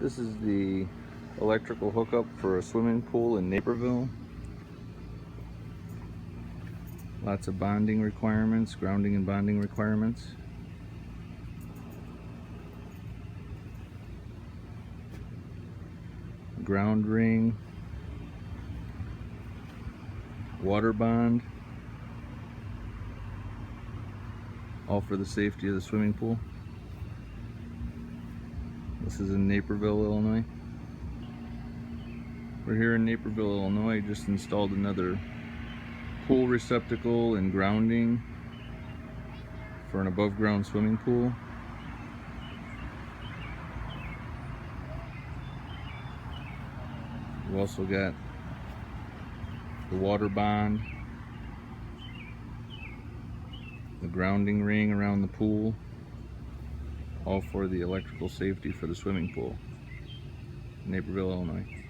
This is the electrical hookup for a swimming pool in Naperville. Lots of bonding requirements, grounding and bonding requirements. Ground ring, water bond, all for the safety of the swimming pool. This is in Naperville, Illinois. We're here in Naperville, Illinois, just installed another pool receptacle and grounding for an above ground swimming pool. We've also got the water bond, the grounding ring around the pool, all for the electrical safety for the swimming pool. Naperville, Illinois.